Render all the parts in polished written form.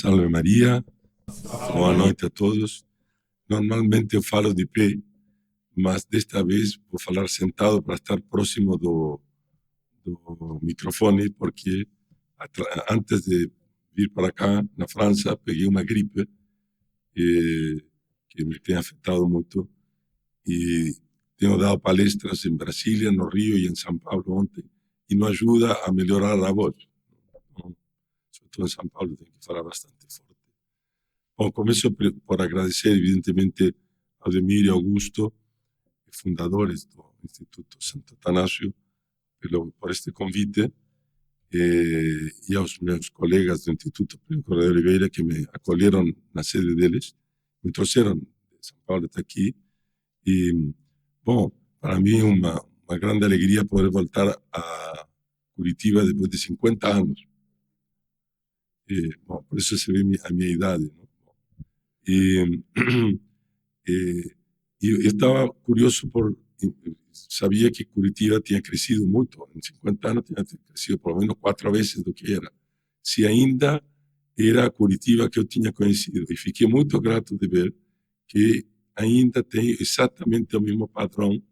Salve Maria, boa noite a todos. Normalmente eu falo de pé, mas desta vez vou falar sentado para estar próximo do microfone, porque antes de vir para cá, na França, peguei uma gripe que me tem afetado muito e tenho dado palestras em Brasília, no Rio e em São Paulo ontem, e não ajuda a melhorar a voz. Sobretudo em São Paulo tenho que falar bastante forte. Bom, começo por agradecer, evidentemente, a Ademir e Augusto, fundadores do Instituto Santo Atanásio, por este convite, e aos meus colegas do Instituto Primo Correia de Oliveira, que me acolheram na sede deles, me trouxeram de São Paulo até aqui. E, bom, para mim é uma grande alegria poder voltar a Curitiba depois de 50 anos. Bom, por isso se vê a minha idade, não? Eu estava curioso sabia que Curitiba tinha crescido muito, em 50 anos tinha crescido por lo menos 4 vezes do que era. Se ainda era a Curitiba que eu tinha conhecido. E fiquei muito grato de ver que ainda tem exatamente o mesmo padrão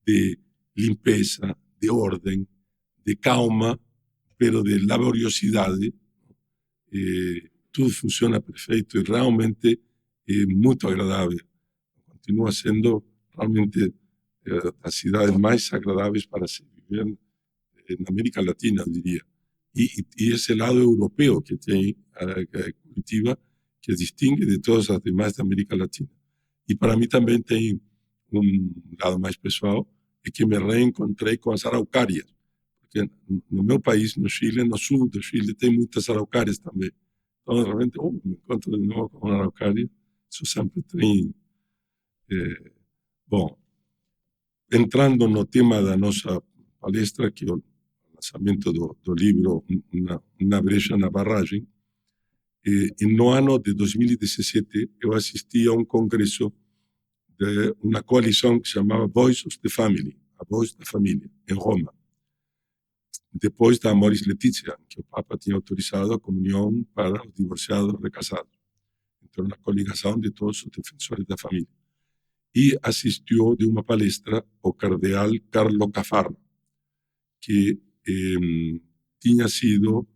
de limpeza, de ordem, de calma, pero de laboriosidade. Tudo funciona perfeito e realmente é muito agradável. Continua sendo realmente das cidades mais agradáveis para se viver na América Latina, eu diria. E esse lado europeu que tem Curitiba, que distingue de todas as demais da América Latina. E para mim também tem lado mais pessoal, é que me reencontrei com as araucárias. Porque no meu país, no Chile, no sul do Chile, tem muitas araucárias também. Então, de repente, me encontro de novo com uma araucária. Isso sempre tem... bom, entrando no tema da nossa palestra, que é o lançamento do livro Uma Brecha na Barragem, no ano de 2017, eu assisti a um congresso de uma coalição que se chamava Voice of the Family, a voz da família, em Roma. Depois da Amoris Laetitia, que o Papa tinha autorizado a comunhão para os divorciados recasados. Então, uma coligação de todos os defensores da família. E assistiu de uma palestra o cardeal Carlo Caffarra, que tinha sido,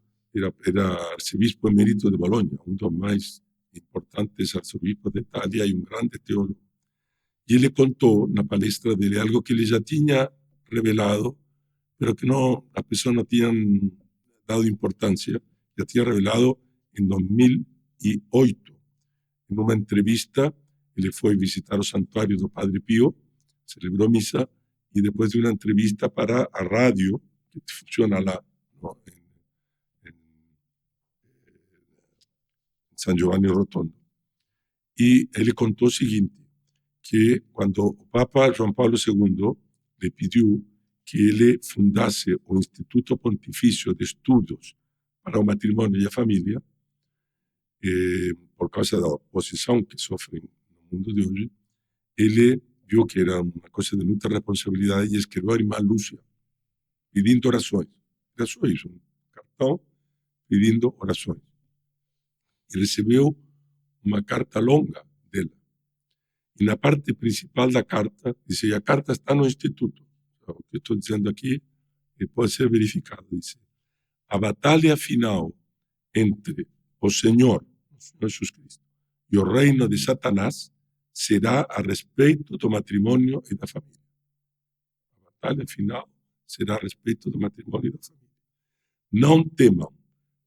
era arcebispo emérito de Bolonha, um dos mais importantes arcebispos de Itália e um grande teólogo. E ele contou na palestra dele algo que ele já tinha revelado, pero que as pessoas não tinham dado importância. Já tinha revelado em 2008, em uma entrevista. Ele foi visitar o santuário do Padre Pio, celebrou missa, e depois de uma entrevista para a rádio, que funciona lá, no, em San Giovanni Rotondo. E ele contou o seguinte, que quando o Papa João Paulo II lhe pediu que ele fundasse o Instituto Pontifício de Estudos para o Matrimônio e a Família, por causa da oposição que sofrem no mundo de hoje, ele viu que era uma coisa de muita responsabilidade e escreveu a irmã Lúcia, pedindo orações. Era só isso, um cartão pedindo orações. E recebeu uma carta longa dela. E na parte principal da carta, diz, a carta está no Instituto. O que estou dizendo aqui pode ser verificado. Diz, a batalha final entre o Senhor Jesus Cristo e o reino de Satanás será a respeito do matrimônio e da família. A batalha final será a respeito do matrimônio e da família. Não temam,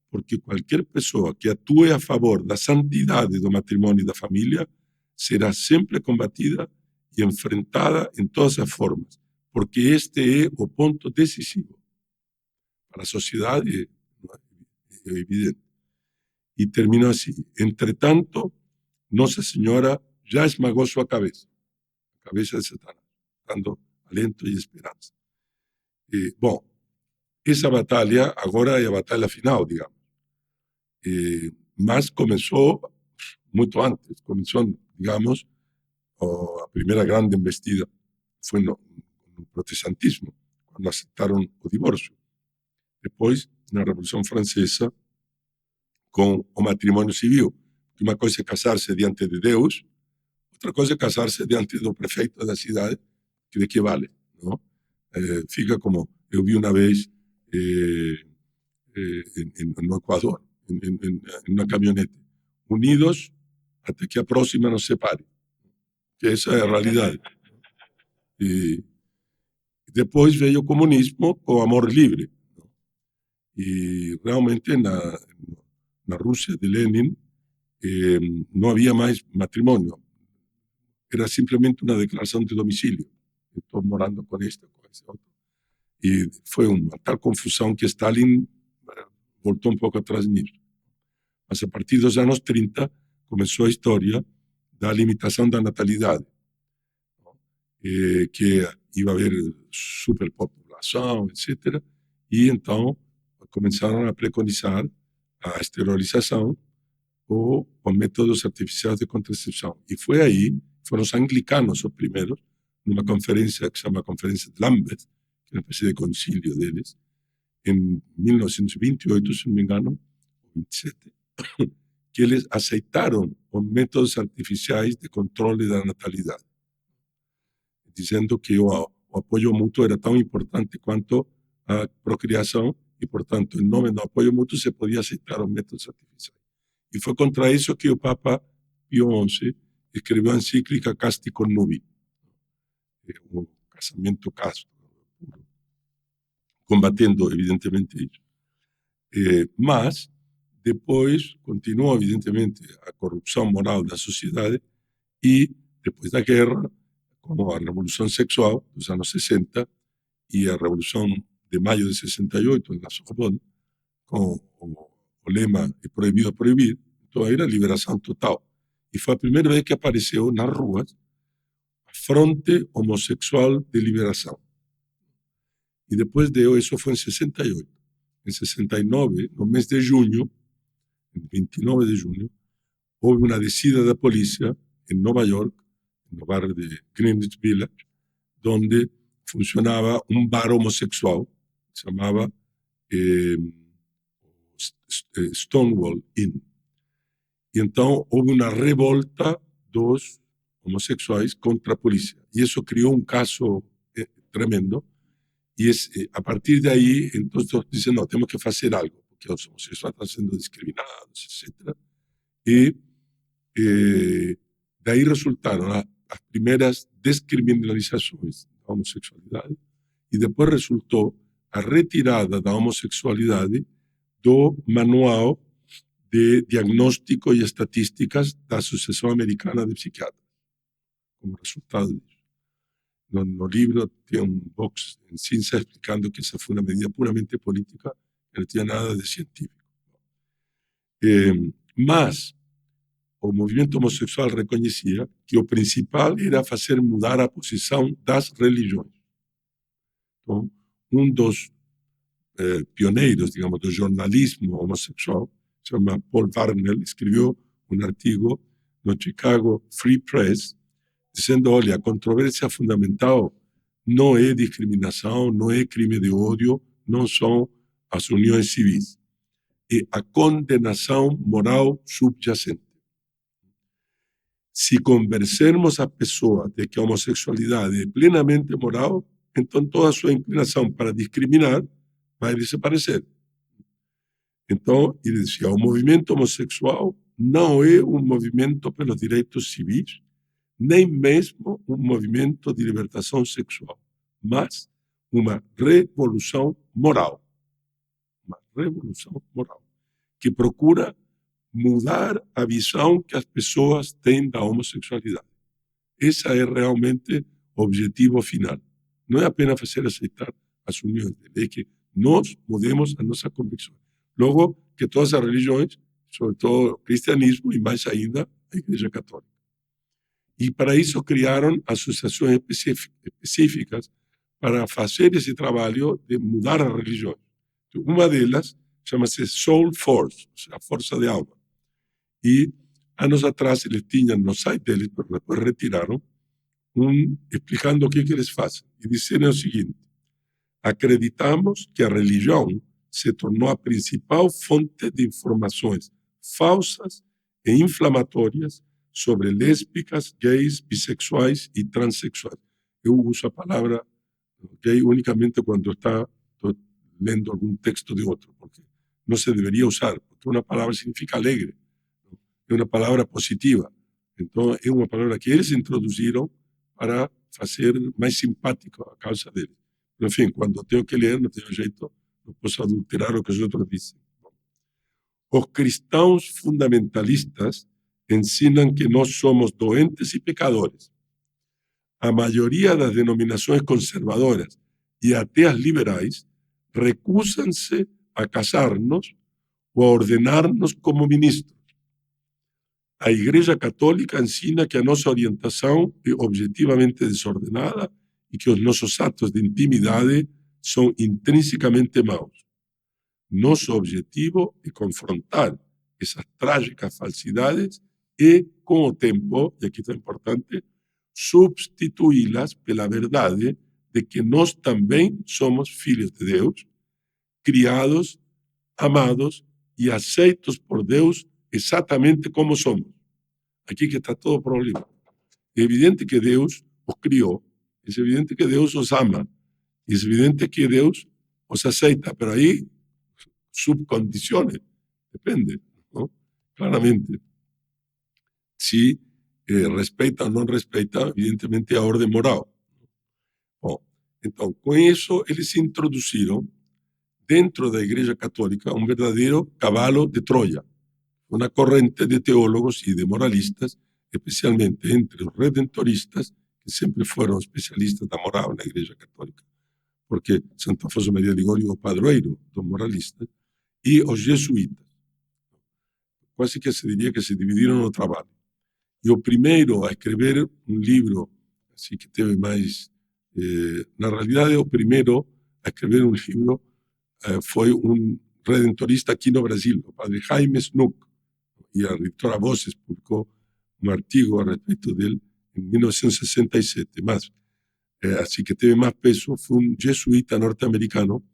porque qualquer pessoa que atue a favor da santidade do matrimônio e da família será sempre combatida e enfrentada em todas as formas, porque este é o ponto decisivo. Para a sociedade é evidente. E termina assim, entretanto, Nossa Senhora já esmagou sua cabeça, a cabeça de Satanás, dando alento e esperança. Bom, essa batalha agora é a batalha final, digamos. Mas começou muito antes, começou, digamos, a primeira grande investida foi no protestantismo, quando aceitaram o divórcio. Depois, na Revolução Francesa, com o matrimônio civil. Uma coisa é casar-se diante de Deus, outra coisa é casar-se diante do prefeito da cidade, que de que vale, não? Fica como, eu vi uma vez no Equador, em uma caminhonete, unidos até que a próxima nos separe, que essa é a realidade. E depois veio o comunismo com o amor livre, não? E realmente na Rússia de Lenin não havia mais matrimônio, era simplesmente uma declaração de domicílio. Estou morando com esta, com esse outro. E foi uma tal confusão que Stalin voltou um pouco atrás nisso. Mas a partir dos anos 30 começou a história da limitação da natalidade, que ia haver superpopulação, etc. E então começaram a preconizar a esterilização ou métodos artificiais de contracepção. E foi aí, foram os anglicanos os primeiros, numa conferência que se chama Conferência de Lambeth, que é uma espécie de concílio deles, em 1928, se não me engano, 27, que eles aceitaram os métodos artificiais de controle da natalidade, dizendo que o apoio mútuo era tão importante quanto a procriação e, portanto, em nome do apoio mútuo se podia aceitar os métodos artificiais. E foi contra isso que o Papa Pio XI escreveu a encíclica Casti Connubii, o casamento casto, combatendo evidentemente isso. Mas depois continuou evidentemente a corrupção moral da sociedade e depois da guerra, com a revolução sexual dos anos 60 e a revolução de maio de 68 na Sorbonne, com o lema é proibido proibir, então aí era liberação total. E foi a primeira vez que apareceu nas ruas a Fronte Homossexual de Liberação. E depois isso foi em 68. Em 69, no mês de junho, 29 de junho, houve uma descida da polícia em Nova York, no bairro de Greenwich Village, onde funcionava um bar homossexual, que se chamava Stonewall Inn. E então houve uma revolta dos homossexuais contra a polícia. E isso criou um caso tremendo. E a partir de aí, então, dizem, não, temos que fazer algo, porque os homossexuais estão sendo discriminados, etc. E daí resultaram as primeiras descriminalizações da homossexualidade e depois resultou a retirada da homossexualidade do manual de diagnóstico e estatísticas da Associação Americana de Psiquiatras, como resultado disso. No livro tem um box em cinza explicando que essa foi uma medida puramente política, que não tinha nada de científico. Mas o movimento homossexual reconhecia que o principal era fazer mudar a posição das religiões. Então, dos pioneiros, digamos, do jornalismo homossexual, se chama Paul Varnell, escreveu um artigo no Chicago Free Press, dizendo, olha, a controvérsia fundamental não é discriminação, não é crime de ódio, não são as uniões civis, é a condenação moral subjacente. Se convencermos a pessoa de que a homossexualidade é plenamente moral, então toda a sua inclinação para discriminar vai desaparecer. Então, ele dizia, o movimento homossexual não é um movimento pelos direitos civis, nem mesmo um movimento de libertação sexual, mas uma revolução moral. Uma revolução moral que procura mudar a visão que as pessoas têm da homossexualidade. Esse é realmente o objetivo final. Não é apenas fazer aceitar as uniões, é que nós mudemos a nossa convicção. Logo, que todas as religiões, sobretudo o cristianismo e mais ainda a Igreja Católica. E para isso criaram associações específicas para fazer esse trabalho de mudar as religiões. Uma delas chama-se Soul Force, ou seja, a força de alma. E anos atrás eles tinham no site deles, mas depois retiraram, explicando o que eles fazem. E disseram o seguinte: acreditamos que a religião se tornou a principal fonte de informações falsas e inflamatórias sobre lésbicas, gays, bissexuais e transexuais. Eu uso a palavra gay únicamente quando estou lendo algum texto de outro, porque não se deveria usar, porque uma palavra significa alegre, é uma palavra positiva. Então, é uma palavra que eles introduziram para fazer mais simpático a causa deles. Enfim, quando tenho que ler, não tenho jeito, não posso adulterar o que os outros dizem. Os cristãos fundamentalistas ensinam que nós somos doentes e pecadores. A maioria das denominações conservadoras e até as liberais recusam-se a casar-nos ou a ordenar-nos como ministros. A Igreja Católica ensina que a nossa orientação é objetivamente desordenada e que os nossos atos de intimidade são intrinsecamente maus. Nosso objetivo é confrontar essas trágicas falsidades e, com o tempo, e aqui está importante, substituí-las pela verdade de que nós também somos filhos de Deus, criados, amados e aceitos por Deus exatamente como somos. Aqui que está todo o problema. É evidente que Deus os criou, é evidente que Deus os ama, é evidente que Deus os aceita, pero aí subcondiciones, depende, ¿no? Claramente. Si respeita ou não respeita, evidentemente, a ordem moral. Bom, então, com isso, eles introduziram dentro da Igreja Católica um verdadeiro cavalo de Troia, uma corrente de teólogos e de moralistas, especialmente entre os redentoristas, que sempre foram especialistas da moral na Igreja Católica, porque Santo Afonso Maria Ligório é o padroeiro dos moralistas, e os jesuítas. Quase que se diria que se dividiram no trabalho. E o primeiro a escrever um livro, assim que teve mais... na realidade, o primeiro a escrever um livro foi um redentorista aqui no Brasil, o padre Jaime Snook, e a editora Voces publicou um artigo a respeito dele em 1967. Mas, assim que teve mais peso, foi um jesuíta norte-americano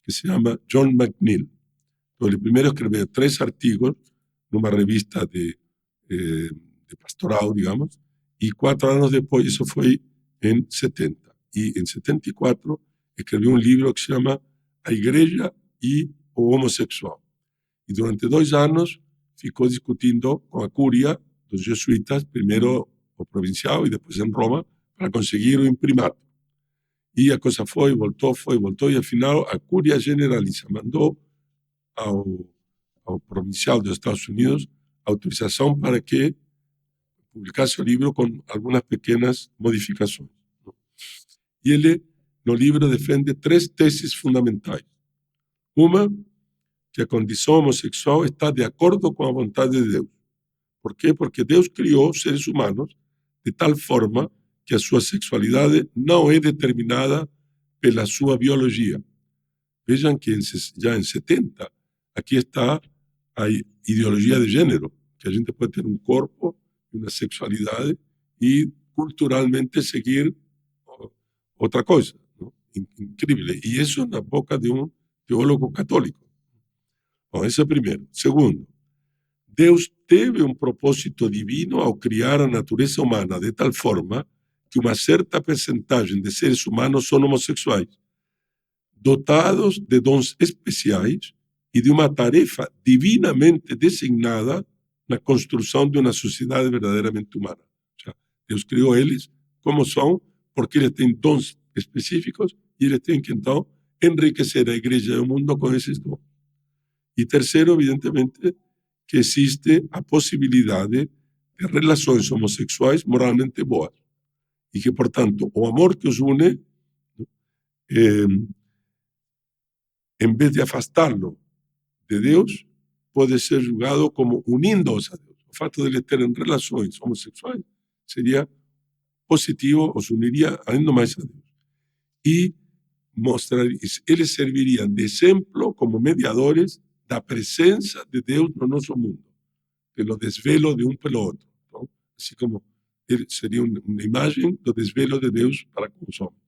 que se chama John McNeill. Ele primeiro escreveu 3 artigos numa revista de pastoral, digamos, e 4 anos depois, isso foi em 70. E em 74 escreveu um livro que se chama A Igreja e o Homossexual. E durante 2 anos ficou discutindo com a cúria dos jesuítas, primeiro o provincial e depois em Roma, para conseguir o imprimato. E a coisa foi, voltou, e afinal a cúria generalista mandou ao provincial dos Estados Unidos autorização para que publicasse o livro com algumas pequenas modificações. E ele, no livro, defende 3 teses fundamentais. Uma, que a condição homossexual está de acordo com a vontade de Deus. Por quê? Porque Deus criou seres humanos de tal forma que a sua sexualidade não é determinada pela sua biologia. Vejam que já em 70, aqui está a ideologia de gênero, que a gente pode ter um corpo, uma sexualidade e culturalmente seguir outra coisa, não? Incrível. E isso na boca de um teólogo católico. Bom, esse é o primeiro. Segundo, Deus teve um propósito divino ao criar a natureza humana de tal forma que uma certa percentagem de seres humanos são homossexuais, dotados de dons especiais e de uma tarefa divinamente designada na construção de uma sociedade verdadeiramente humana. O sea, Deus criou eles como são, porque eles têm dons específicos e eles têm que, então, enriquecer a igreja e o mundo com esses dons. E terceiro, evidentemente, que existe a possibilidade de relações homossexuais moralmente boas. E que, portanto, o amor que os une, em vez de afastá-lo de Deus, pode ser julgado como unindo-os a Deus. O fato de eles terem relações homossexuais seria positivo, os uniria ainda mais a Deus. E eles serviriam de exemplo como mediadores da presença de Deus no nosso mundo, pelo desvelo de um pelo outro. Então, assim como seria uma imagem do desvelo de Deus para com os homens.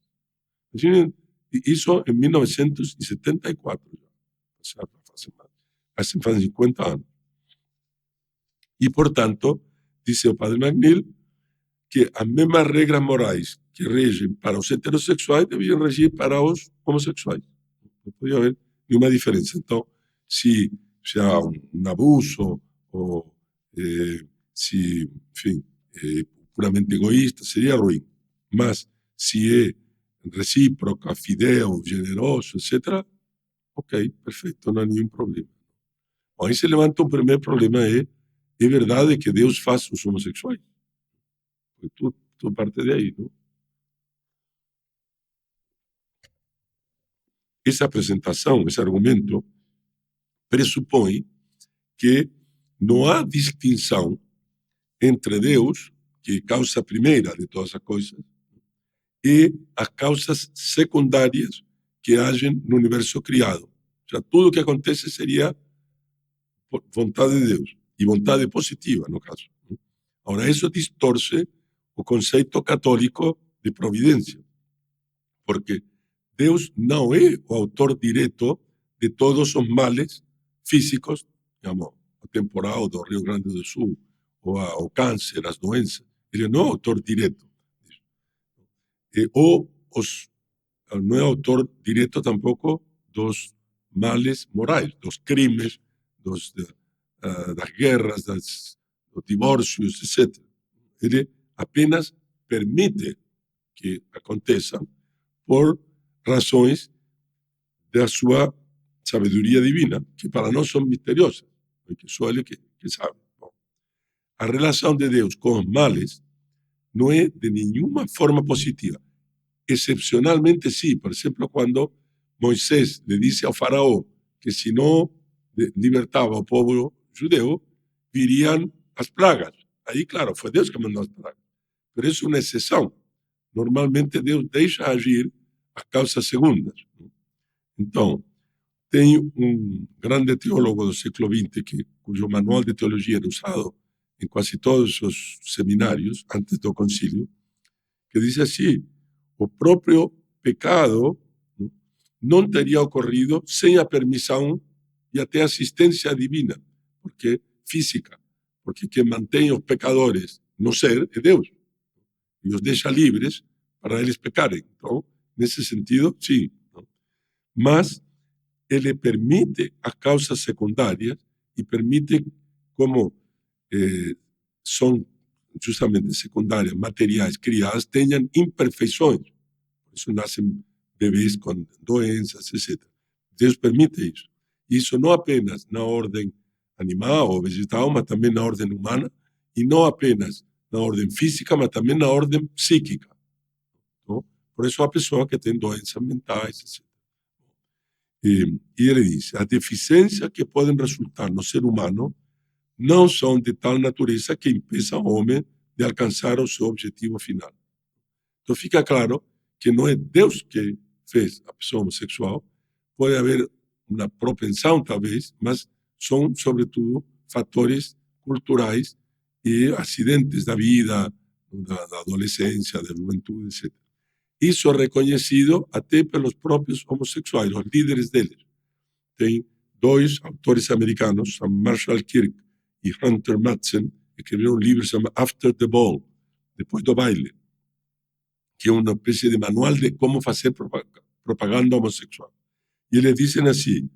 Imaginem isso em 1974, já. Faz 50 anos. E, portanto, disse o padre McNeil que as mesmas regras morais que regem para os heterossexuais deviam regir para os homossexuais. Não podia haver nenhuma diferença. Então, se há um abuso ou se, enfim, é puramente egoísta, seria ruim. Mas se é recíproca, fidel, generoso, etc., ok, perfeito, não há nenhum problema. Bom, aí se levanta um primeiro problema, é verdade que Deus faz os homossexuais? Tudo parte de aí, não? Essa apresentação, esse argumento, pressupõe que não há distinção entre Deus, que é a causa primeira de todas as coisas, e as causas secundárias que agem no universo criado. Ou seja, tudo o que acontece seria por vontade de Deus, e vontade positiva, no caso. Agora, isso distorce o conceito católico de providência, porque Deus não é o autor direto de todos os males físicos, digamos, o temporal do Rio Grande do Sul, ou o câncer, as doenças. Ele não é autor direto. Ou não é autor direto tampouco dos males morais, dos crimes, das guerras, dos divórcios, etc. Ele apenas permite que aconteçam por razões da sua sabedoria divina, que para nós são misteriosas, porque só ele que sabe. Bom, a relação de Deus com os males não é de nenhuma forma positiva. Excepcionalmente sí, por exemplo, quando Moisés le disse ao faraó que se não libertava o povo judeu, viriam as pragas. Aí, claro, foi Deus que mandou as pragas. Pero isso é uma exceção. Normalmente Deus deixa agir as causas segundas. Então, tem um grande teólogo do século XX cujo manual de teologia era usado em quase todos os seminários antes do concílio, que diz assim: o próprio pecado não teria ocorrido sem a permissão e até assistência divina, porque física, porque quem mantém os pecadores no ser é Deus e os deixa livres para eles pecarem. Então, nesse sentido, sim. Mas ele permite as causas secundárias e permite, como são justamente secundárias, materiais, criadas, tenham imperfeições. Por isso nascem bebês com doenças, etc. Deus permite isso. Isso não apenas na ordem animal ou vegetal, mas também na ordem humana, e não apenas na ordem física, mas também na ordem psíquica. Então, por isso, há pessoas que têm doenças mentais, etc. E ele diz: as deficiências que podem resultar no ser humano não são de tal natureza que impeçam o homem de alcançar o seu objetivo final. Então, fica claro que não é Deus que fez a pessoa homossexual. Pode haver uma propensão, talvez, mas são, sobretudo, fatores culturais e acidentes da vida, da adolescência, da juventude, etc. Isso é reconhecido até pelos próprios homossexuais, os líderes deles. Tem dois autores americanos, Marshall Kirk e Hunter Madsen, que escreveram um livro chamado After the Ball, depois do baile, que é uma espécie de manual de como fazer propaganda homossexual. E eles dizem assim: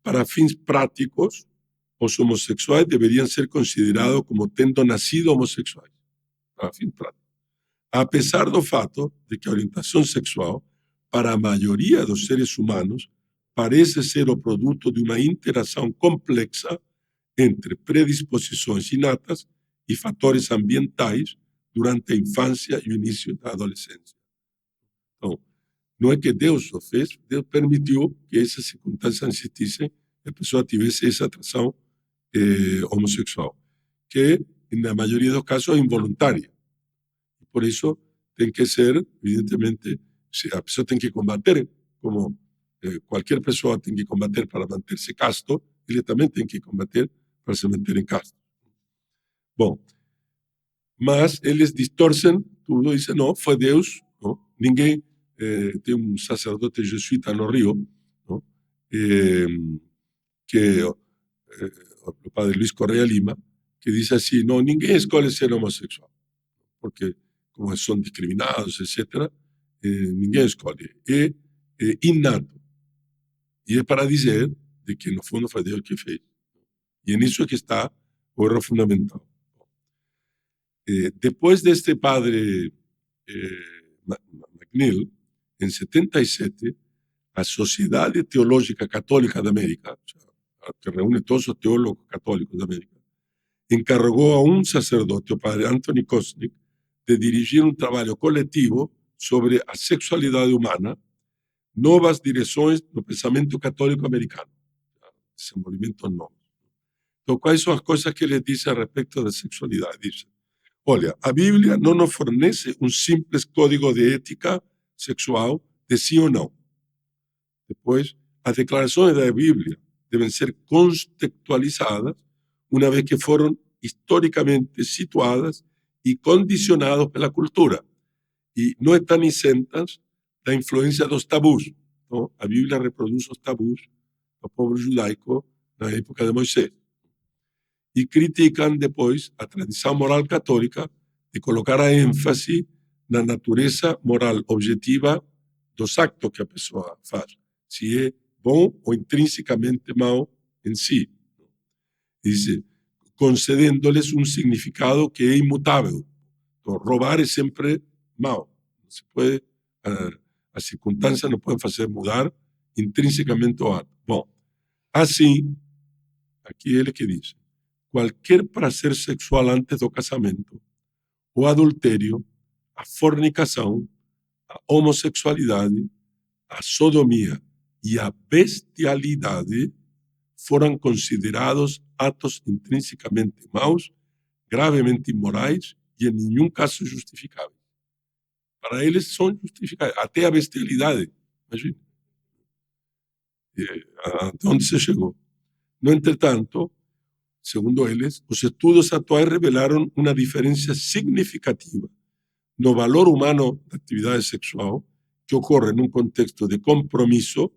para fins práticos, os homossexuais deveriam ser considerados como tendo nascido homossexuais. Para fins práticos. Apesar do fato de que a orientação sexual, para a maioria dos seres humanos, parece ser o produto de uma interação complexa entre predisposições inatas e fatores ambientais durante a infância e o início da adolescência. Então, não é que Deus o fez, Deus permitiu que essas circunstâncias existissem e a pessoa tivesse essa atração homossexual, que, na maioria dos casos, é involuntária. Por isso, tem que ser, evidentemente, a pessoa tem que combater, como qualquer pessoa tem que combater para manter-se casto, ele também tem que combater para se manter em casto. Bom, mas eles distorcem tudo e dizem: não, foi Deus, não? Ninguém. Tem um sacerdote jesuíta no Rio, não? Que o padre Luis Correa Lima, que dice así, no, ninguém escolhe ser homossexual, porque como são discriminados, etc., ninguém escolhe. É inato. E é para dizer de que, no fundo, foi Deus que fez. E é nisso que está o erro fundamental. Depois deste padre McNeill, em 77, a Sociedade Teológica Católica da América, que reúne todos os teólogos católicos da América, encarregou a um sacerdote, o padre Anthony Kosnick, de dirigir um trabalho coletivo sobre a sexualidade humana, novas direções no pensamento católico americano, desenvolvimento novo. Então, quais são as coisas que ele diz a respeito da sexualidade? Diz, olha, a Bíblia não nos fornece um simples código de ética sexual de sim ou não. Depois, as declarações da Bíblia devem ser contextualizadas uma vez que foram historicamente situadas e condicionadas pela cultura e não estão isentas da influência dos tabus. Então, a Bíblia reproduz os tabus do povo judaico na época de Moisés. E criticam depois a tradição moral católica de colocar a ênfase na natureza moral objetiva dos actos que a pessoa faz, se é bom ou intrinsecamente mau em si. Diz, concedendo-lhes um significado que é imutável. Então, roubar é sempre mau. Não se pode, as circunstâncias não podem fazer mudar intrinsecamente o ato. Bom, assim, aqui ele que diz, qualquer prazer sexual antes do casamento, o adultério, a fornicação, a homossexualidade, a sodomia e a bestialidade foram considerados atos intrinsecamente maus, gravemente imorais e em nenhum caso justificáveis. Para eles são justificáveis, até a bestialidade. Imagina. Até onde se chegou. No entretanto, segundo eles, os estudos atuais revelaram uma diferença significativa no valor humano da atividade sexual que ocorre num contexto de compromisso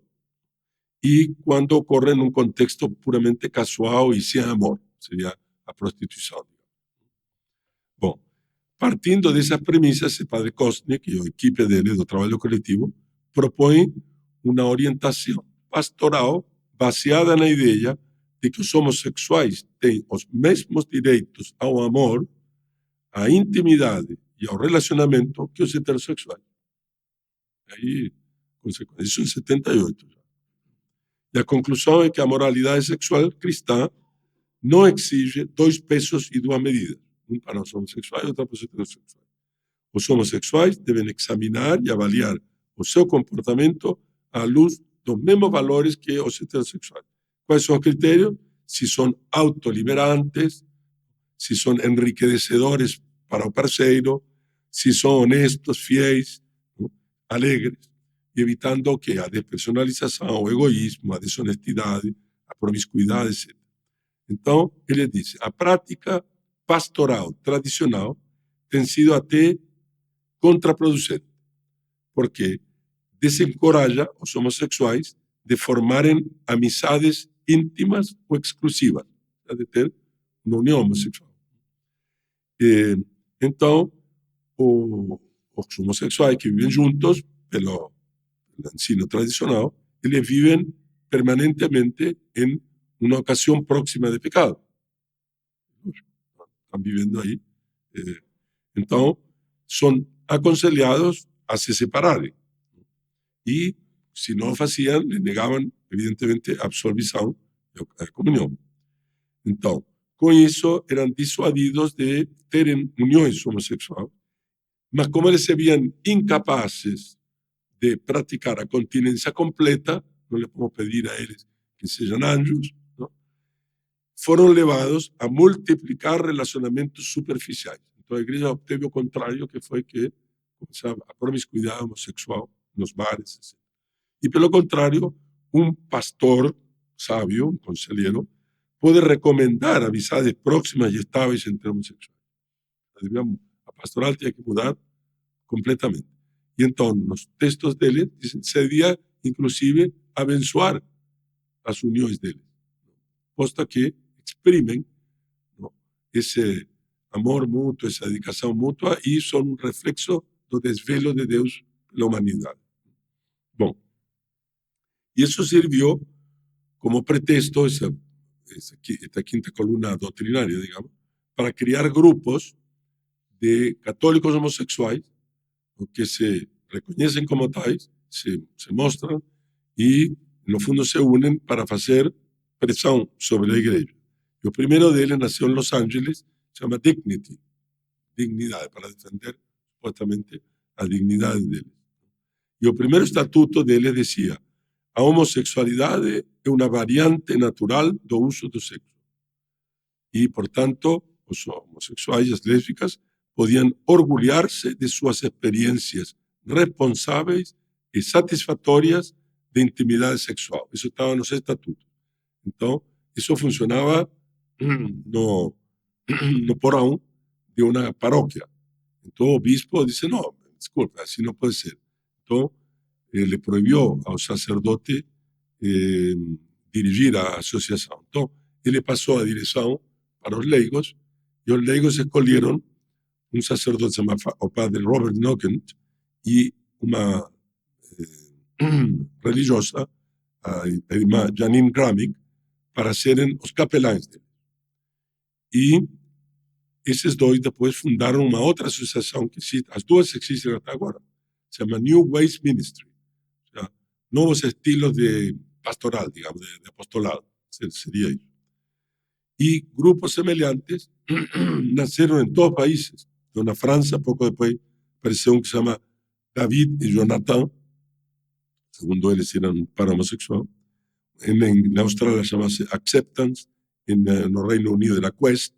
e quando ocorre num contexto puramente casual e sem amor, seria a prostituição. Bom, partindo dessas premissas, o padre Kosnick e a equipe dele do trabalho coletivo propõem uma orientação pastoral baseada na ideia de que os homossexuais têm os mesmos direitos ao amor, à intimidade e ao relacionamento que os heterossexuais. Aí, consequência, isso em 78. E a conclusão é que a moralidade sexual cristã não exige dois pesos e duas medidas, um para os homossexuais e outro para os heterossexuais. Os homossexuais devem examinar e avaliar o seu comportamento à luz dos mesmos valores que os heterossexuais. Quais são os critérios? Se são autoliberantes, se são enriquecedores para o parceiro, se são honestos, fiéis, alegres, evitando o que? A despersonalização, o egoísmo, a desonestidade, a promiscuidade, etc. Então, ele diz, a prática pastoral tradicional tem sido até contraproducente, porque desencoraja os homossexuais de formarem amizades íntimas ou exclusivas, de ter uma união homossexual. Então, os homossexuais que vivem juntos, pelo ensino tradicional, eles vivem permanentemente em uma ocasião próxima de pecado. Estão vivendo aí. Então, são aconselhados a se separarem. E, se não faziam, lhe negavam, evidentemente, a absolvição e a comunhão. Então, com isso, eram dissuadidos de terem uniões homossexuais, mas como eles se viam incapazes de praticar a continência completa, não lhe podemos pedir a eles que sejam anjos, não? Foram levados a multiplicar relacionamentos superficiais. Então a igreja obteve o contrário, que foi que começava a promiscuidade homossexual nos bares, etc. E pelo contrário, um pastor sábio, um conselheiro, pode recomendar amizades próximas e estáveis entre homossexuais. A pastoral tinha que mudar completamente. E então, nos textos dele, se devia, inclusive, abençoar as uniões dele, posto que exprimem, não, esse amor mútuo, essa dedicação mútua, e são um reflexo do desvelo de Deus pela humanidade. Bom, isso serviu como pretexto, esta quinta coluna doutrinária, digamos, para criar grupos de católicos homossexuais, que se reconhecem como tais, se mostram e, no fundo, se unem para fazer pressão sobre a igreja. E o primeiro deles nasceu em Los Angeles, se chama Dignity, dignidade, para defender supostamente a dignidade deles. E o primeiro estatuto deles dizia: a homossexualidade é uma variante natural do uso do sexo. E, portanto, os homossexuais e as lésbicas podiam orgulhar-se de suas experiências responsáveis e satisfatórias de intimidade sexual. Isso estava nos estatutos. Então, isso funcionava no porão de uma paróquia. Então, o bispo disse: não, desculpa, assim não pode ser. Então, ele proibiu ao sacerdote dirigir a associação. Então, ele passou a direção para os leigos, e os leigos escolheram um sacerdote chamado o padre Robert Nugent e uma religiosa, a irmã Janine Gramick, para serem os capelães dele. E esses dois depois fundaram uma outra associação que existe, as duas existem até agora, se chama New Ways Ministry, o sea, novos estilos de pastoral, digamos, de apostolado, seria isso. E grupos semelhantes nasceram em todos os países. Então, na França, pouco depois, apareceu um que se chama David e Jonathan, segundo eles eram para homossexual. Na Austrália chama-se Acceptance, no Reino Unido era Quest,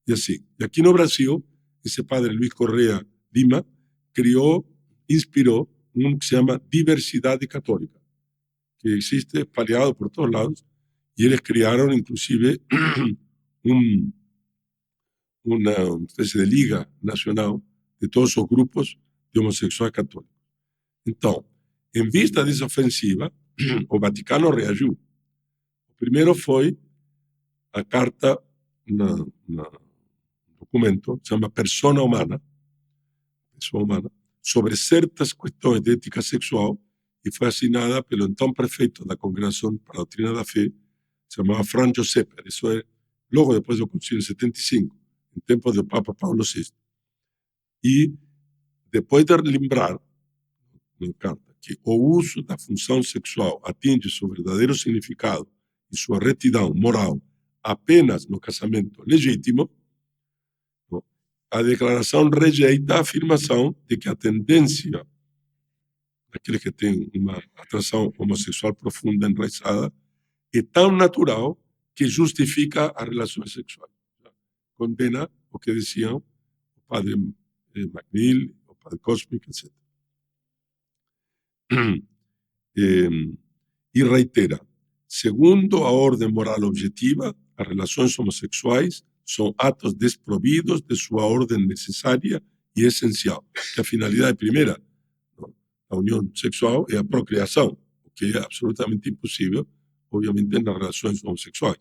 e assim. E aqui no Brasil, esse padre Luiz Correa Lima inspirou um que se chama Diversidade Católica, que existe espalhado por todos lados, e eles criaram, inclusive, uma espécie de liga nacional de todos os grupos de homossexuais católicos. Então, em vista dessa ofensiva, o Vaticano reagiu. O primeiro foi a carta, um documento, se chama Persona Humana, sobre certas questões de ética sexual, e foi assinada pelo então prefeito da Congregação para a Doutrina da Fé, se chamava Franz Josef. Isso é logo depois do Concílio de 75, em tempo do Papa Paulo VI. E depois de lembrar, na carta, que o uso da função sexual atinge seu verdadeiro significado e sua retidão moral apenas no casamento legítimo, a declaração rejeita a afirmação de que a tendência daqueles que têm uma atração homossexual profunda, enraizada, é tão natural que justifica as relações sexuais. Condena o que diziam o padre McNeil, o padre Cosmic, etc. E reitera: segundo a ordem moral objetiva, as relações homossexuais são atos desprovidos de sua ordem necessária e essencial. Que a finalidade primeira da união sexual é a procriação, o que é absolutamente impossível, obviamente, nas relações homossexuais.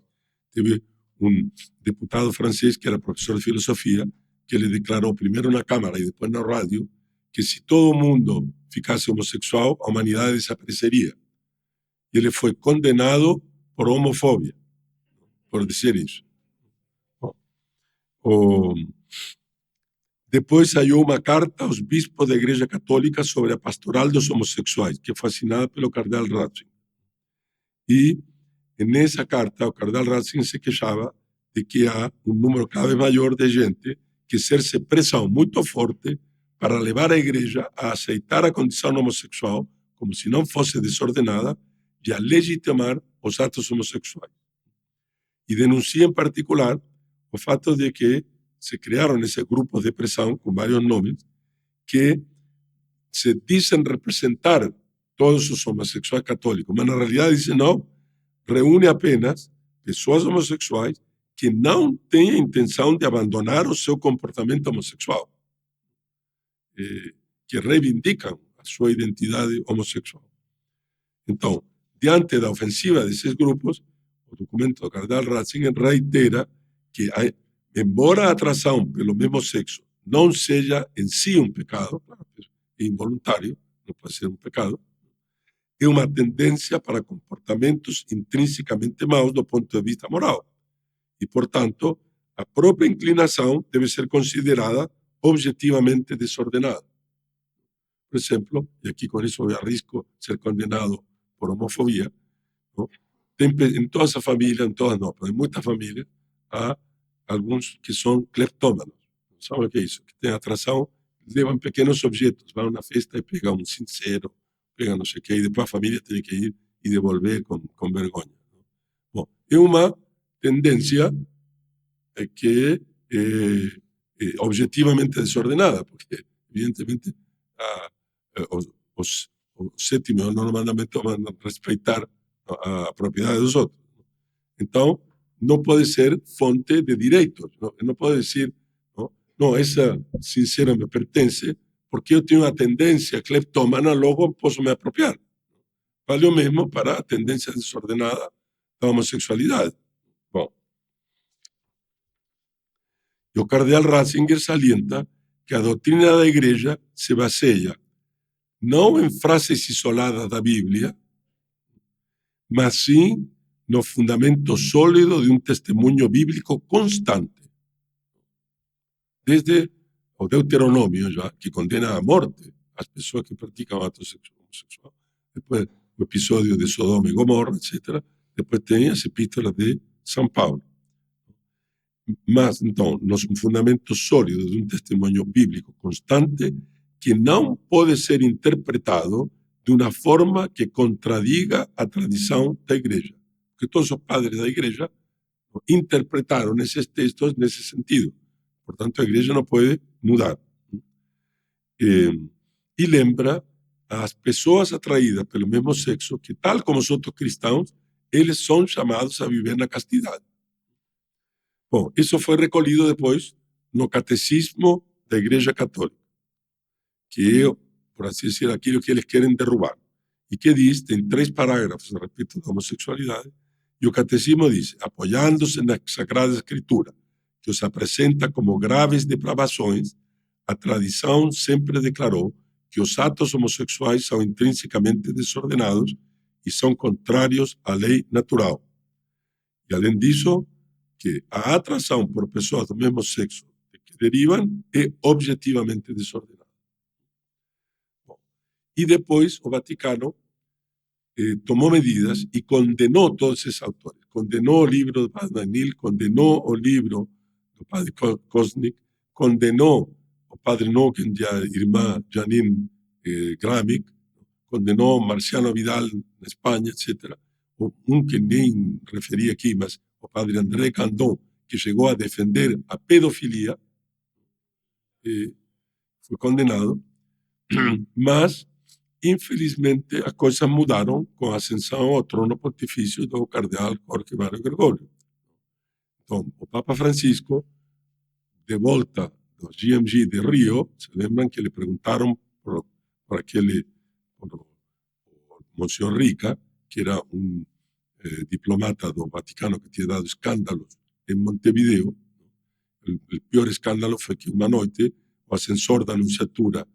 Teve um deputado francês que era professor de filosofia, que ele declarou primeiro na Câmara e depois na rádio que se todo mundo ficasse homossexual, a humanidade desapareceria. E ele foi condenado por homofobia, por dizer isso. Depois saiu uma carta aos bispos da Igreja Católica sobre a pastoral dos homossexuais, que foi assinada pelo cardeal Ratzinger. E nessa carta, o cardeal Ratzinger se queixava de que há um número cada vez maior de gente que exerce pressão muito forte para levar a igreja a aceitar a condição homossexual como se não fosse desordenada e a legitimar os atos homossexuais. E denuncia em particular o fato de que se criaram esses grupos de pressão com vários nomes que se dizem representar todos os homossexuais católicos, mas na realidade dizem não, reúne apenas pessoas homossexuais que não têm a intenção de abandonar o seu comportamento homossexual, que reivindicam a sua identidade homossexual. Então, diante da ofensiva desses grupos, o documento do cardeal Ratzinger reitera que embora a atração pelo mesmo sexo não seja em si um pecado, claro, é involuntário, não pode ser um pecado, é uma tendência para comportamentos intrinsecamente maus do ponto de vista moral. E, portanto, a própria inclinação deve ser considerada objetivamente desordenada. Por exemplo, e aqui com isso eu arrisco ser condenado por homofobia, não? Tem, em toda essa família, em todas não, mas em muitas famílias, há alguns que são cleptômanos. Sabe o que é isso? Que tem atração, levam pequenos objetos, vão na festa e pegam um sincero, pegam não sei o quê, e depois a família tem que ir e devolver com vergonha. Bom, é uma tendência que é objetivamente desordenada, porque, evidentemente, os sétimos no mandamento mandam respeitar a propriedade dos outros. Então, não pode ser fonte de direitos. Não pode dizer, não, essa sincera me pertence porque eu tenho uma tendência cleptómana, logo posso me apropriar. Vale o mesmo para a tendência desordenada da homossexualidade. Bom, e o cardeal Ratzinger salienta que a doutrina da Igreja se baseia não em frases isoladas da Bíblia, mas sim no fundamento sólido de um testemunho bíblico constante. Desde o Deuteronômio, já, que condena à morte as pessoas que praticam ato homossexual, depois o episódio de Sodoma e Gomorra, etc. Depois tem as epístolas de São Paulo. Mas, então, um fundamento sólido de um testemunho bíblico constante que não pode ser interpretado de uma forma que contradiga a tradição da Igreja. Porque todos os padres da Igreja interpretaram esses textos nesse sentido. Portanto, a Igreja não pode mudar. E lembra as pessoas atraídas pelo mesmo sexo que, tal como os outros cristãos, eles são chamados a viver na castidade. Bom, isso foi recolhido depois no Catecismo da Igreja Católica, que é, por assim dizer, aquilo que eles querem derrubar. E que diz, tem 3 parágrafos a respeito da homossexualidade, e o Catecismo diz, apoiando-se na Sagrada Escritura, que os apresenta como graves depravações, a tradição sempre declarou que os atos homossexuais são intrinsecamente desordenados e são contrários à lei natural. E, além disso, que a atração por pessoas do mesmo sexo que derivam é objetivamente desordenada. Bom, e depois o Vaticano tomou medidas e condenou todos esses autores. Condenou o livro do padre Danil, condenou o livro do padre Kosnik, condenou o padre Noken e a irmã Janine Gramick, condenou Marciano Vidal na Espanha, etc. Um que nem referi aqui, mas o padre André Candon, que chegou a defender a pedofilia, foi condenado, mas, infelizmente, as coisas mudaram com a ascensão ao trono pontifício do cardeal Jorge Mário Bergoglio. Então, o Papa Francisco, de volta do GMG de Rio, se lembram que lhe perguntaram por aquele, por Monsenhor Rica, que era um diplomata do Vaticano que tinha dado escândalos em Montevideo. O pior escândalo foi que uma noite o ascensor da Anunciatura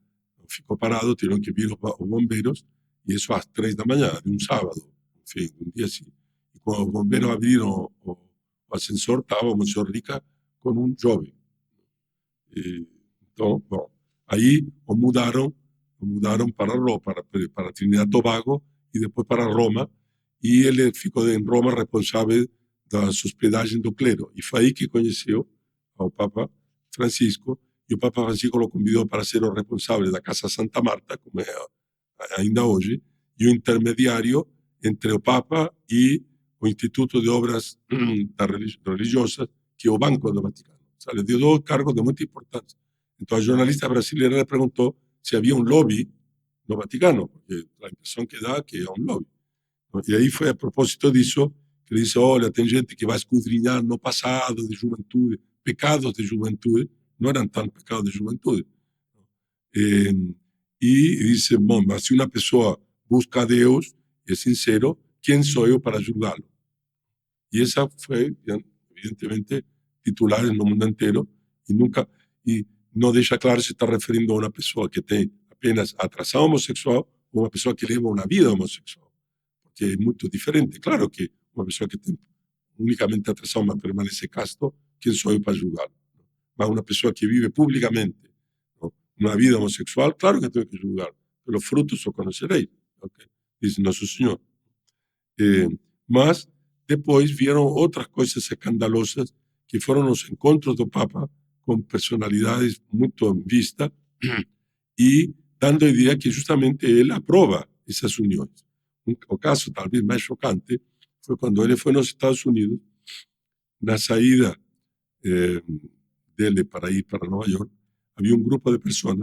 ficou parado, tiveram que vir os bombeiros, e isso às 3 da manhã, de um sábado, enfim, um dia assim. E quando os bombeiros abriram o ascensor, estava o Monsenhor Rica com um jovem. Então, bom, aí o mudaram para Roma, para Trinidad e Tobago, e depois para Roma, e ele ficou em Roma responsável da hospedagem do clero. E foi aí que conheceu ao Papa Francisco, e o Papa Francisco o convidou para ser o responsável da Casa Santa Marta, como é ainda hoje, e o intermediário entre o Papa e o Instituto de Obras Religiosas, que é o Banco do Vaticano. O sea, le dio 2 cargos de muita importância. Então, a jornalista brasileira le perguntou se havia um lobby no Vaticano, porque a impressão que dá é que é um lobby. E aí foi a propósito disso que ele disse, olha, tem gente que vai escudrinhar no passado de juventude, pecados de juventude, não eram tanto pecados de juventude. E disse, bom, mas se uma pessoa busca a Deus, é sincero, quem sou eu para julgá-lo? E essa foi, evidentemente, titulares no mundo inteiro e não deixa claro se está referindo a uma pessoa que tem apenas atração homossexual ou uma pessoa que leva uma vida homossexual, porque é muito diferente. Claro que uma pessoa que tem unicamente atração mas permanece casto, quem sou eu para julgar? Mas uma pessoa que vive publicamente, não, uma vida homossexual, claro que tenho que julgar, pelos frutos os conhecereis, okay? Diz Nosso Senhor. Mas depois vieram outras coisas escandalosas que foram os encontros do Papa com personalidades muito em vista e dando a ideia que justamente ele aprova essas uniões. O caso talvez mais chocante foi quando ele foi nos Estados Unidos, na saída dele para ir para Nova York, havia um grupo de pessoas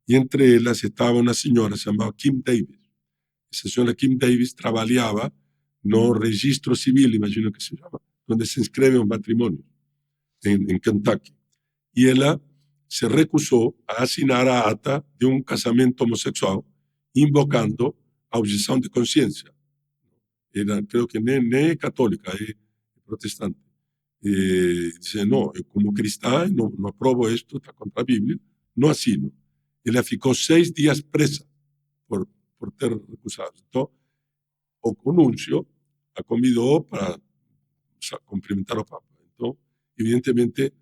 e entre elas estava uma senhora chamada Kim Davis. Essa senhora Kim Davis trabalhava no registro civil, imagino que se chama, onde se inscreve um matrimônio, em Kentucky. E ela se recusou a assinar a ata de um casamento homossexual, invocando a objeção de consciência. Ela, creo que nem é católica, é protestante. Dice, não, eu como cristã não aprovo isto, está contra a Bíblia, não assino. Ela ficou 6 dias presa por ter recusado. Então, o conúncio a convidou para cumprimentar o Papa. Então, evidentemente,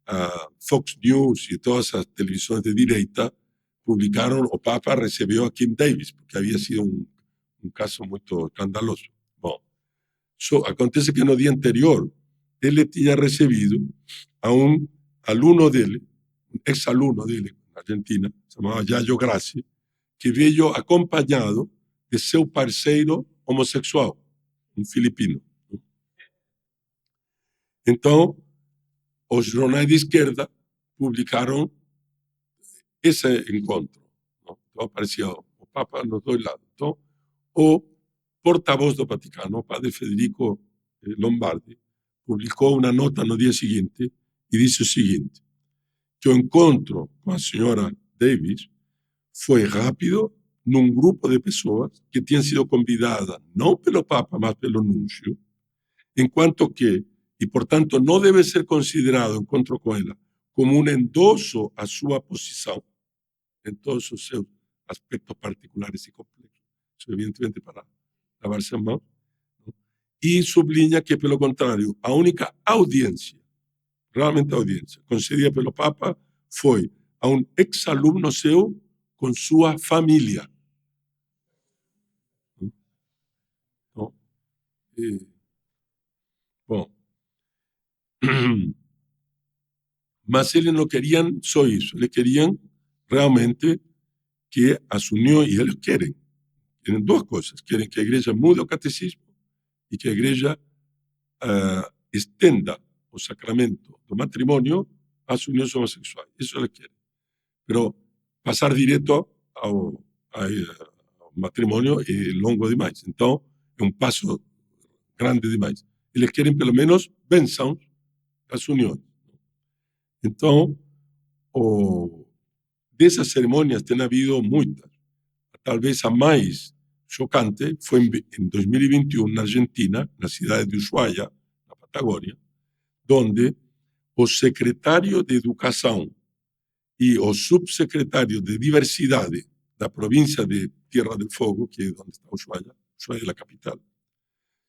a Fox News e todas as televisões de direita publicaram o Papa recebeu a Kim Davis, porque havia sido um caso muito escandaloso. Bom, acontece que no dia anterior ele tinha recebido a um aluno dele, um ex-aluno dele, na Argentina, chamado Yayo Grassi, que veio acompanhado de seu parceiro homossexual, um filipino. Então, os jornais de esquerda publicaram esse encontro. Não? Então, aparecia o Papa nos dois lados. Então, o porta-voz do Vaticano, o padre Federico Lombardi, publicou uma nota no dia seguinte e disse o seguinte, que o encontro com a senhora Davis foi rápido num grupo de pessoas que tinham sido convidadas não pelo Papa, mas pelo Núncio, enquanto que, e portanto não deve ser considerado o encontro com ela como um endosso à sua posição em todos os seus aspectos particulares e complexos. Isso, evidentemente, para lavar-se as mãos. E sublinha que, pelo contrário, a única audiência, realmente audiência, concedida pelo Papa foi a um ex-aluno seu com sua família. Não? Bom, mas eles não queriam só isso, eles queriam realmente que as uniões, e eles querem duas coisas, querem que a igreja mude o catecismo e que a igreja estenda o sacramento do matrimônio às uniões homossexuais. Isso eles querem. Pero passar direto ao matrimônio é longo demais. Então, é um passo grande demais. Eles querem, pelo menos, bênçãos das uniões. Então, dessas cerimônias tem havido muitas. Talvez a mais chocante foi em 2021, na Argentina, na cidade de Ushuaia, na Patagônia, onde o secretário de Educação e o subsecretário de Diversidade da província de Tierra del Fuego, que é onde está Ushuaia é a capital,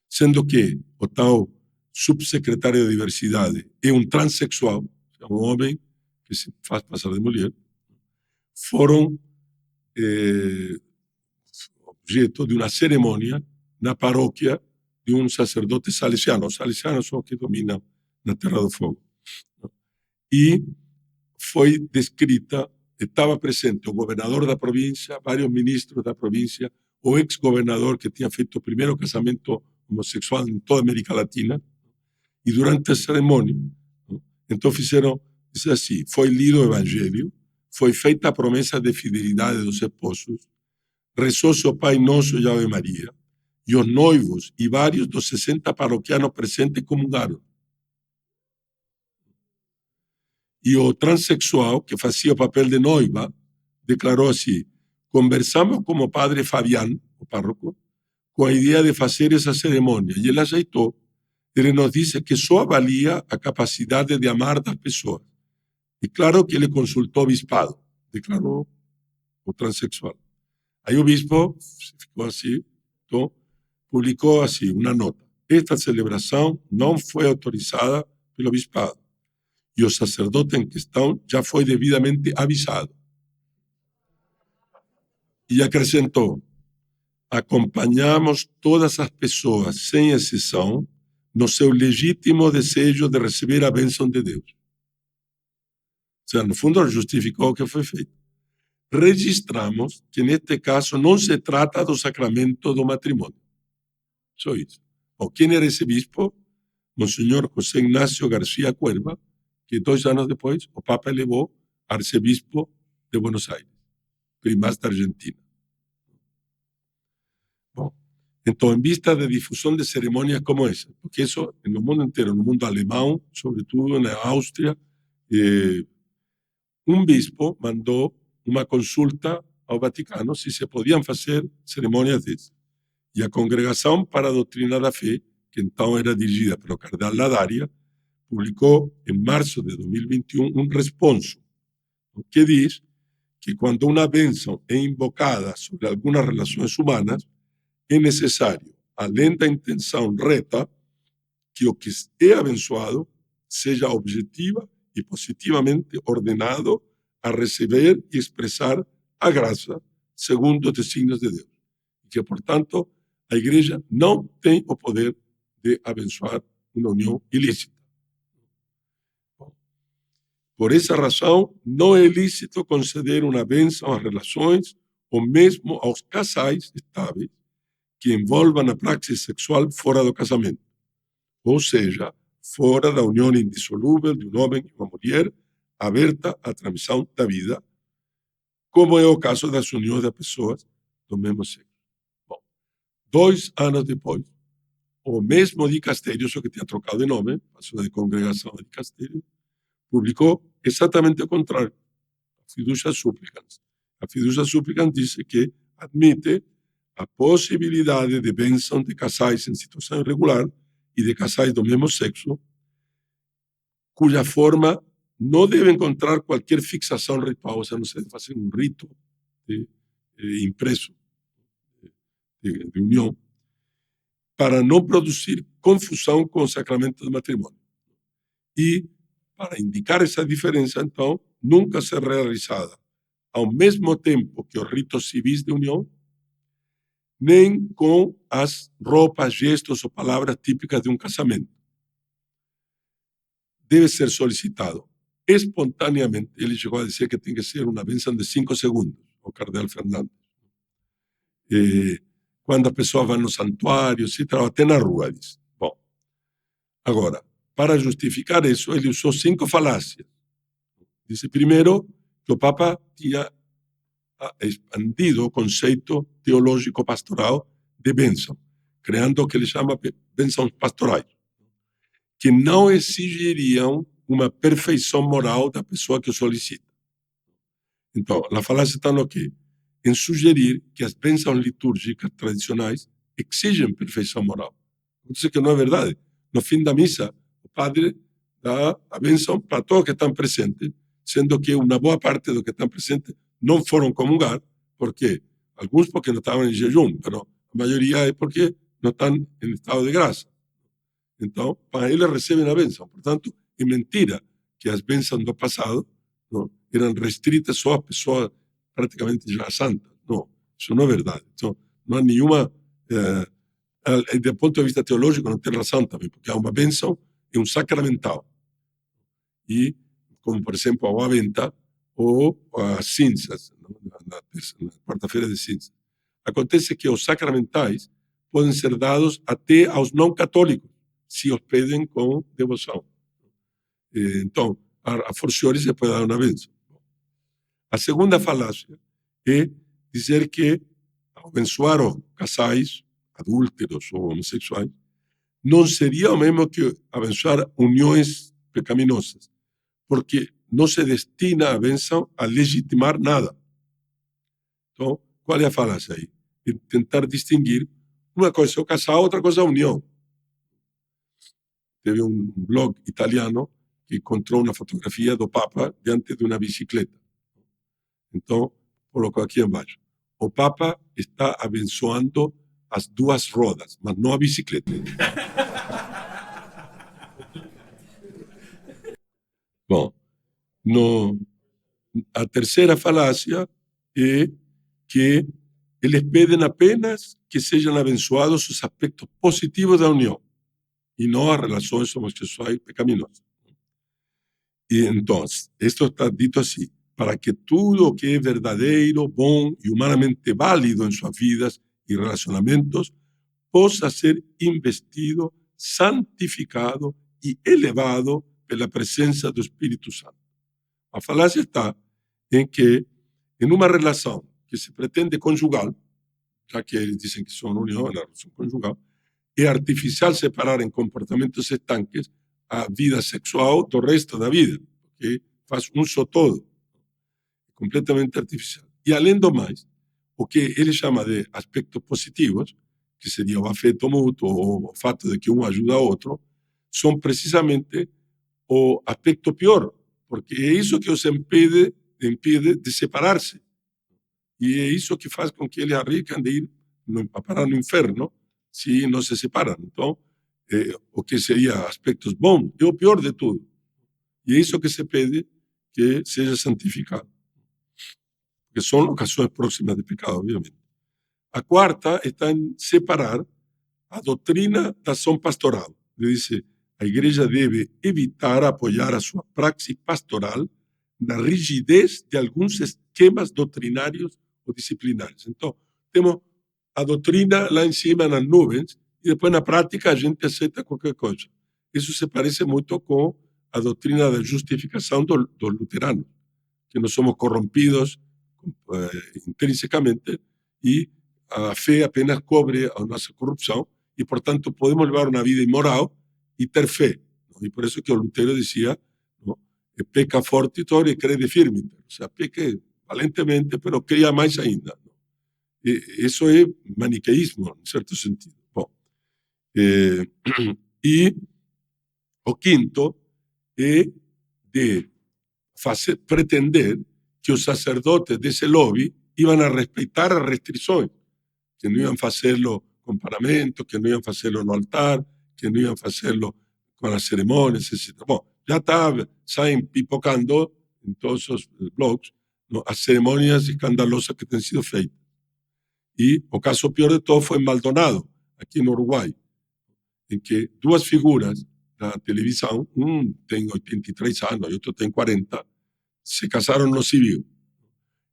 sendo que o tal subsecretário de Diversidade é um transexual, é um homem que se faz passar de mulher, foram objeto de uma cerimônia na paróquia de um sacerdote salesiano. Os salesianos são os que dominam na Terra do Fogo. E foi descrita, estava presente o governador da província, vários ministros da província, o ex-governador que tinha feito o primeiro casamento homossexual em toda a América Latina, e durante a cerimônia, então fizeram, diz assim, foi lido o evangelho, foi feita a promessa de fidelidade dos esposos, rezou-se o Pai Nosso e a Ave Maria, e os noivos e vários dos 60 paroquianos presentes comungaram. E o transexual, que fazia o papel de noiva, declarou assim, conversamos com o padre Fabián, o párroco, com a ideia de fazer essa cerimônia, e ele aceitou. ele nos diz que só avalia a capacidade de amar das pessoas. E claro que ele consultou o bispado, declarou o transexual. Aí o bispo ficou assim, então, publicou assim uma nota. Esta celebração não foi autorizada pelo bispado e o sacerdote em questão já foi devidamente avisado. E acrescentou: acompanhamos todas as pessoas, sem exceção, no seu legítimo desejo de receber a bênção de Deus. Ou seja, no fundo, justificou o que foi feito. Registramos que, neste caso, não se trata do sacramento do matrimônio. Só isso. Bom, quem era esse bispo? Monsenhor José Ignacio García Cuerva, que 2 anos depois o Papa elevou a arcebispo de Buenos Aires, primaz da Argentina. Bom, então, em vista de difusão de cerimônias como essa, porque isso no mundo inteiro, no mundo alemão, sobretudo na Áustria, um bispo mandou uma consulta ao Vaticano se se podiam fazer cerimônias dessas. E a Congregação para a Doutrina da Fé, que então era dirigida pelo cardeal Ladaria, publicou em março de 2021 um responso que diz que quando uma bênção é invocada sobre algumas relações humanas, é necessário, além da intenção reta, que o que é abençoado seja objetiva e positivamente ordenado a receber e expressar a graça segundo os desígnios de Deus. E que, portanto, a Igreja não tem o poder de abençoar uma união ilícita. Por essa razão, não é lícito conceder uma bênção às relações ou mesmo aos casais estáveis que envolvam a prática sexual fora do casamento, ou seja, fora da união indissolúvel de um homem e uma mulher aberta à transmissão da vida, como é o caso das uniões de pessoas do mesmo sexo. Bom, 2 anos depois, o mesmo dicastério, só que tinha trocado de nome, passou de congregação a dicastério, publicou exatamente o contrário, a fiducia supplicans. A fiducia supplicans diz que admite a possibilidade de bênção de casais em situação irregular e de casais do mesmo sexo, cuja forma não deve encontrar qualquer fixação ritual, ou seja, não se deve fazer um rito impresso de união, para não produzir confusão com o sacramento do matrimônio. E, para indicar essa diferença, então, nunca ser realizada ao mesmo tempo que os ritos civis de união, nem com as roupas, gestos ou palavras típicas de um casamento. Deve ser solicitado espontaneamente. Ele chegou a dizer que tem que ser uma bênção de 5 segundos, o cardeal Fernandes. Quando a pessoa vai no santuário, até na rua, diz. Bom, agora, para justificar isso, ele usou 5 falácias. Disse, primeiro, que o Papa tinha expandido o conceito teológico pastoral de bênção, criando o que ele chama bênçãos pastorais, que não exigiriam uma perfeição moral da pessoa que o solicita. Então, a falácia está no quê? Em sugerir que as bênçãos litúrgicas tradicionais exigem perfeição moral. Isso que não é verdade. No fim da missa, o padre dá a bênção para todos que estão presentes, sendo que uma boa parte dos que estão presentes não foram comungar, porque alguns porque não estavam em jejum, mas a maioria é porque não estão em estado de graça. Então, para eles recebem a bênção. Portanto, é mentira que as bênçãos do passado não, eram restritas só a pessoas praticamente já santas. Não, isso não é verdade. Então, não há nenhuma... do ponto de vista teológico, não tem razão também, porque há uma bênção e um sacramental. E, como, por exemplo, a Aventa ou as cinzas, na quarta-feira de cinzas. Acontece que os sacramentais podem ser dados até aos não católicos, se os pedem com devoção. Então, a forciore se pode dar uma bênção. A segunda falácia é dizer que, ao abençoar os casais, adúlteros ou homossexuais, não seria o mesmo que abençoar uniões pecaminosas, porque não se destina a bênção a legitimar nada. Então, qual é a falácia aí? É tentar distinguir uma coisa é o casal, outra coisa é a união. teve um blog italiano que encontrou uma fotografia do Papa diante de uma bicicleta. Então, colocou aqui embaixo. O Papa está abençoando as duas rodas, mas não a bicicleta. Bom, a terceira falácia é que eles pedem apenas que sejam abençoados os aspectos positivos da união e não as relações homossexuais pecaminosas. E então, isto está dito assim: para que tudo o que é verdadeiro, bom e humanamente válido em suas vidas e relacionamentos possa ser investido, santificado e elevado pela presença do Espírito Santo. A falácia está em que, em uma relação que se pretende conjugal, já que eles dizem que são união, a relação conjugal, é artificial separar em comportamentos estanques a vida sexual do resto da vida, porque faz um só todo, completamente artificial. E, além do mais, o que ele chama de aspectos positivos, que seria o afeto mútuo, ou o fato de que um ajuda o outro, são precisamente o aspecto pior, porque é isso que os impede de separar-se. E é isso que faz com que eles arriscam de ir a parar no inferno se não se separam. Então, o que seria aspectos bons é o pior de tudo. E é isso que se pede que seja santificado. Porque são ocasiões próximas de pecado, obviamente. A quarta está em separar a doutrina da ação pastoral. Ele diz: a igreja deve evitar apoiar a sua praxis pastoral na rigidez de alguns esquemas doutrinários ou disciplinares. Então, temos a doutrina lá em cima nas nuvens e depois na prática a gente aceita qualquer coisa. Isso se parece muito com a doutrina da justificação dos luteranos, que nós somos corrompidos intrinsecamente e a fé apenas cobre a nossa corrupção e, portanto, podemos levar uma vida imoral e ter fé. ¿No? E por isso que o Lutero dizia, ¿no? Peca fortitor e crede firme. O sea, peque valentemente, pero crea mais ainda. ¿No? Isso é maniqueísmo, em certo sentido. Bom, e o quinto é de pretender que os sacerdotes desse lobby iam a respeitar as restrições, que não iam fazê-lo com paramento, que não iam fazê-lo no altar, que não iam fazê-lo com as cerimônias, etc. Bom, já saem pipocando em todos os blogs, ¿no? As cerimônias escandalosas que têm sido feitas. E o caso pior de todo foi em Maldonado, aqui no Uruguai, em que duas figuras da televisão, um tem 83 anos e outro tem 40, se casaram no civil.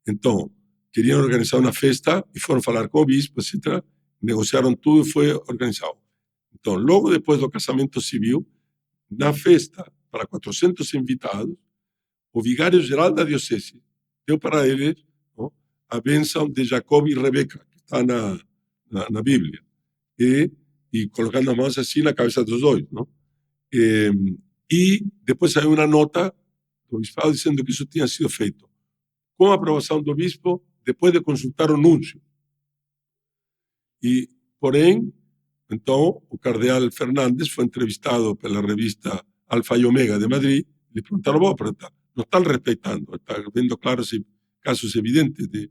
Então, queriam organizar uma festa e foram falar com o bispo, etc. Negociaram tudo e foi organizado. Então, logo depois do casamento civil, na festa, para 400 invitados, o vigário-geral da diocese deu para eles, ¿no?, a bênção de Jacob e Rebeca, que está na Bíblia, e colocando as mãos assim na cabeça dos dois. ¿No? E depois saiu uma nota do bispado dizendo que isso tinha sido feito com a aprovação do bispo, depois de consultar o núncio. E, porém, então, o cardeal Fernandes foi entrevistado pela revista Alfa e Omega de Madrid, e lhe perguntaram: bom, não estão respeitando, está vendo claros casos evidentes de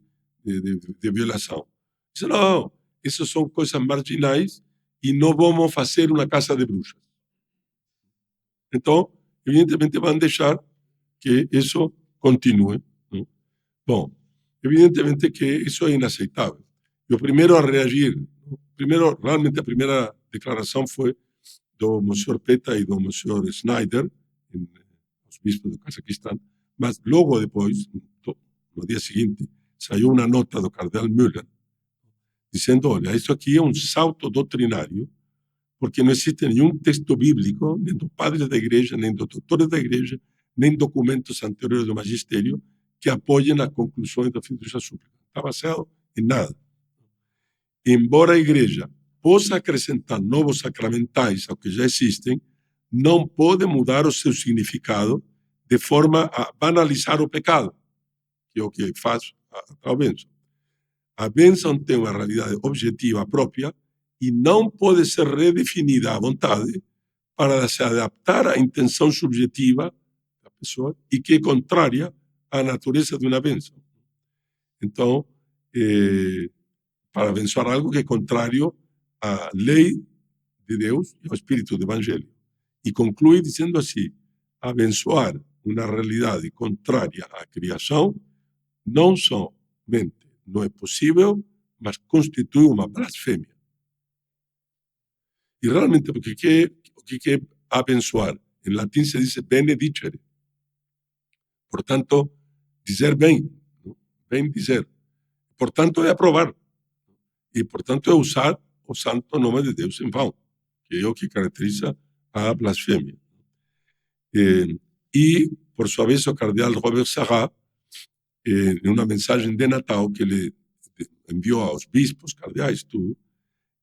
violação. Disse: não, essas são coisas marginais e não vamos fazer uma casa de bruxas. Então, evidentemente, vão deixar que isso continue. ¿No? Bom, evidentemente que isso é inaceitável. E o primeiro a reagir, realmente a primeira declaração foi do Monsignor Peta e do Monsignor Schneider, os bispos do Cazaquistão, mas logo depois, no dia seguinte, saiu uma nota do cardeal Müller, dizendo: olha, isso aqui é um salto doutrinário, porque não existe nenhum texto bíblico, nem dos padres da igreja, nem dos doutores da igreja, nem documentos anteriores do magistério que apoiem as conclusões da fiducia súplica. Está baseado em nada. Embora a igreja possa acrescentar novos sacramentais ao que já existem, não pode mudar o seu significado de forma a banalizar o pecado, que é o que faz a bênção. A bênção tem uma realidade objetiva própria e não pode ser redefinida à vontade para se adaptar à intenção subjetiva da pessoa e que é contrária à natureza de uma bênção. Então, para abençoar algo que é contrário à lei de Deus e ao espírito do Evangelho. E conclui dizendo assim: abençoar uma realidade contrária à criação não somente não é possível, mas constitui uma blasfêmia. E realmente, o que é abençoar? Em latim se diz benedicere. Portanto, dizer bem, bem dizer. Portanto, é aprovar. E, portanto, é usar o santo nome de Deus em vão, que é o que caracteriza a blasfêmia. E, por sua vez, o cardeal Robert Sarrat, em uma mensagem de Natal que ele enviou aos bispos, cardeais, tudo,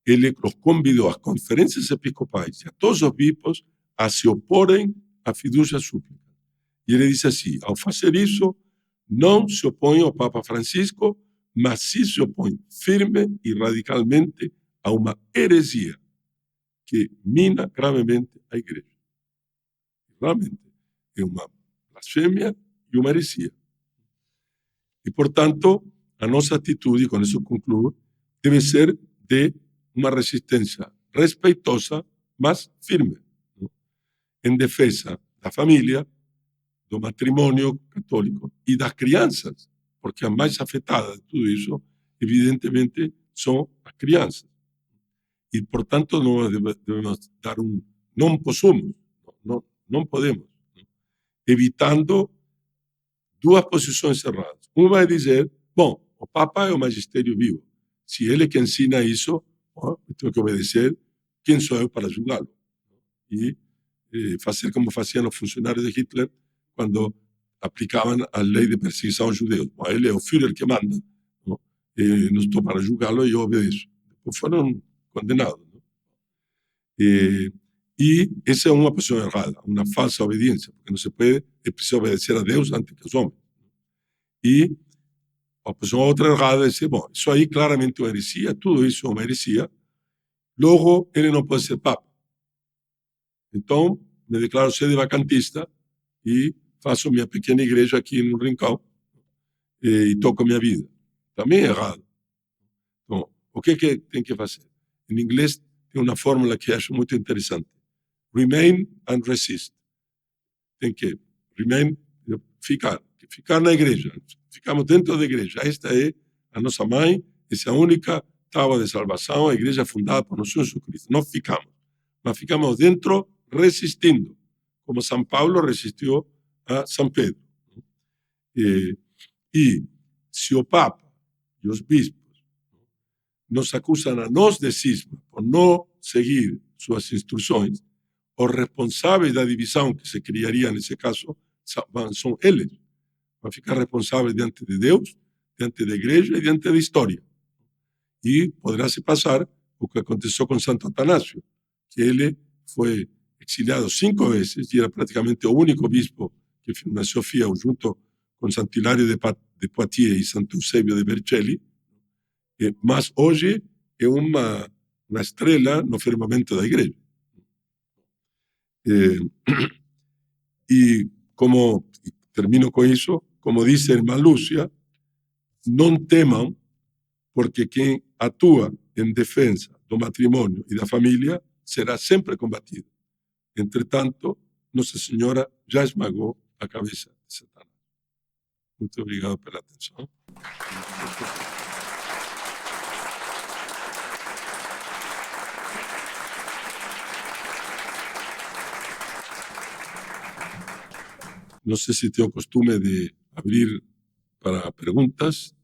ele os convidou às conferências episcopais e a todos os bispos a se oporem à fidúcia súplica. E ele disse assim: ao fazer isso, não se opõe ao Papa Francisco, mas sim se opõe firme e radicalmente a uma heresia que mina gravemente a Igreja. Realmente é uma blasfêmia e uma heresia. E, portanto, a nossa atitude, com isso concluo, deve ser de uma resistência respeitosa, mas firme, em defesa da família, do matrimônio católico e das crianças, porque a mais afetada de tudo isso, evidentemente, são as crianças. E, portanto, nós devemos dar não possamos, não podemos, evitando duas posições erradas. Uma é dizer, bom, o Papa é o magistério vivo. Se ele é que ensina isso, eu tenho que obedecer, quem sou eu para julgá-lo? E fazer como faziam os funcionários de Hitler quando aplicavam a lei de perseguição aos judeus. Bom, ele é o Führer que manda, não estou para julgá-lo e eu obedeço. Depois foram condenados. E essa é uma posição errada, uma falsa obediência, porque não se pode, é preciso obedecer a Deus antes que aos homens. E a posição outra errada é dizer, bom, isso aí claramente é uma heresia, tudo isso é uma heresia, logo ele não pode ser Papa. Então, me declaro sede vacantista e faço minha pequena igreja aqui no Rincão e toco minha vida. Também é errado. Então, o que tem que fazer? Em inglês tem uma fórmula que acho muito interessante. Remain and resist. Tem que remain, ficar na igreja. Ficamos dentro da igreja. Esta é a nossa mãe, essa é a única tábua de salvação, a igreja fundada por nosso Jesus Cristo. Não ficamos, mas ficamos dentro resistindo, como São Paulo resistiu a São Pedro. E se o Papa e os bispos nos acusam a nós de cisma por não seguir suas instruções, os responsáveis da divisão que se criaria nesse caso são eles. Vão ficar responsáveis diante de Deus, diante da igreja e diante da história. E poderá se passar o que aconteceu com Santo Atanásio, que ele foi exiliado 5 vezes e era praticamente o único bispo que nasceu fiel junto com Santo Hilário de Poitiers e Santo Eusébio de Vercelli, mas hoje é uma estrela no firmamento da igreja. E como termino com isso, como diz a irmã Lúcia, não temam, porque quem atua em defesa do matrimônio e da família será sempre combatido. Entretanto, Nossa Senhora já esmagou a cabeça de Satanás. Muito obrigado pela atenção. Não sei se tenho o costume de abrir para perguntas.